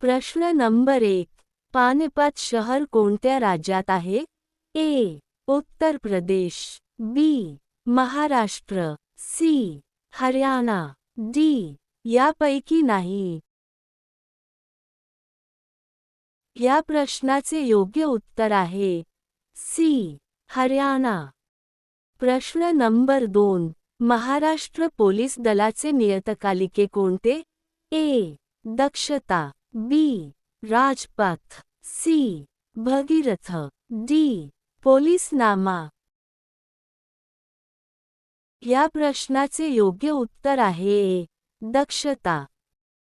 प्रश्न नंबर 1. पानिपत शहर कोणत्या राज्यात आहे? ए. उत्तर प्रदेश, बी. महाराष्ट्र, सी. हरियाणा, डी. यापैकी नाही. या प्रश्नाचे योग्य उत्तर आहे सी. हरियाणा. प्रश्न नंबर 2. महाराष्ट्र पोलीस दलाचे नियतकालिके कोणते? ए. दक्षता, बी. राजपथ, सी. भगीरथ, डी. पोलीसनामा. या प्रश्नाचे योग्य उत्तर आहे ए. दक्षता.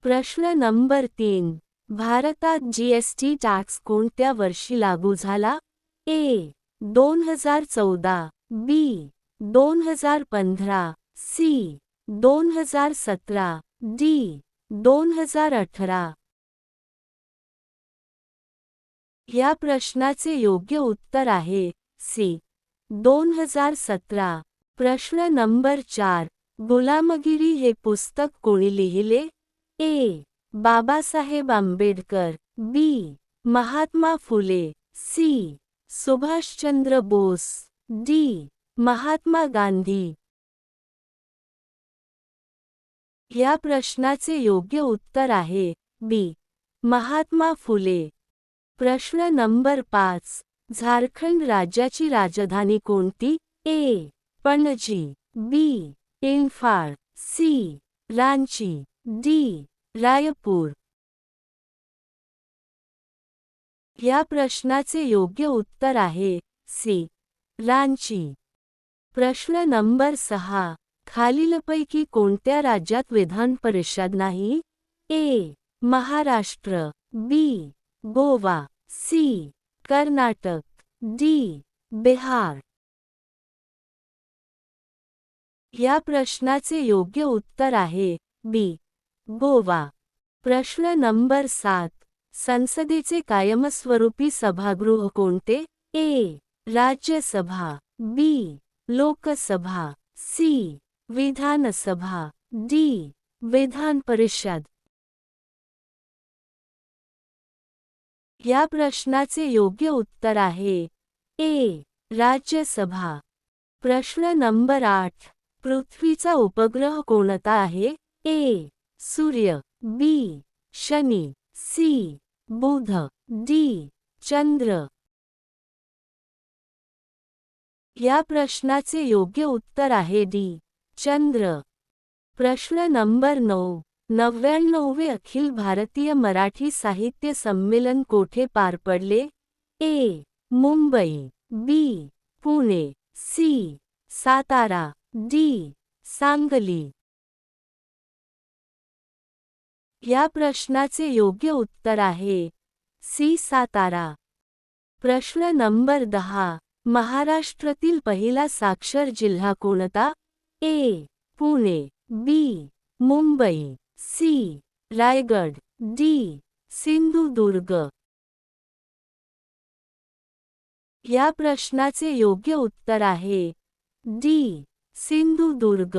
प्रश्न नंबर 3. भारतात जीएसटी टॅक्स कोणत्या वर्षी लागू झाला? ए. 2014, बी. 2015, सी. 2017, डी. 2018. या प्रश्नाचे योग्य उत्तर आहे सी. 2017. प्रश्न नंबर 4. गुलामगिरी हे पुस्तक कोणी लिहिले? ए. बाबासाहेब आंबेडकर, बी. महात्मा फुले, सी. सुभाषचंद्र बोस, डी. महात्मा गांधी. या प्रश्नाचे योग्य उत्तर आहे बी. महात्मा फुले. प्रश्न नंबर 5. झारखंड राज्याची राजधानी कोणती? ए. पणजी, बी. इम्फाळ, सी. रांची, डी. रायपूर. या प्रश्नाचे योग्य उत्तर आहे सी. रांची. प्रश्न नंबर 6. खालीलपैकी कोणत्या राज्यात विधान परिषद नाही? ए. महाराष्ट्र, बी. गोवा, सी. कर्नाटक, डी. बिहार. या प्रश्नाचे योग्य उत्तर आहे बी. गोवा. प्रश्न नंबर 7. संसदेचे कायमस्वरूपी सभागृह कोणते? ए. राज्यसभा, बी. लोकसभा, सी. विधानसभा, डी. विधान परिषद. या प्रश्नाचे योग्य उत्तर आहे ए. राज्यसभा. प्रश्न नंबर 8. पृथ्वीचा उपग्रह कोणता आहे? ए. सूर्य, बी. शनी, सी. बुध, डी. चंद्र. या प्रश्नाचे योग्य उत्तर आहे डी. चंद्र. प्रश्न नंबर 9. 99वे अखिल भारतीय मराठी साहित्य संमेलन कोठे पार पडले? ए. मुंबई, बी. पुणे, सी. सातारा, डी. सांगली. या प्रश्नाचे योग्य उत्तर आहे सी. सातारा. प्रश्न नंबर 10. महाराष्ट्रातील पहिला साक्षर जिल्हा कोणता? ए. पुणे, बी. मुंबई, सी. रायगड, डी. सिंधुदुर्ग. या प्रश्नाचे योग्य उत्तर आहे डी. सिंधुदुर्ग.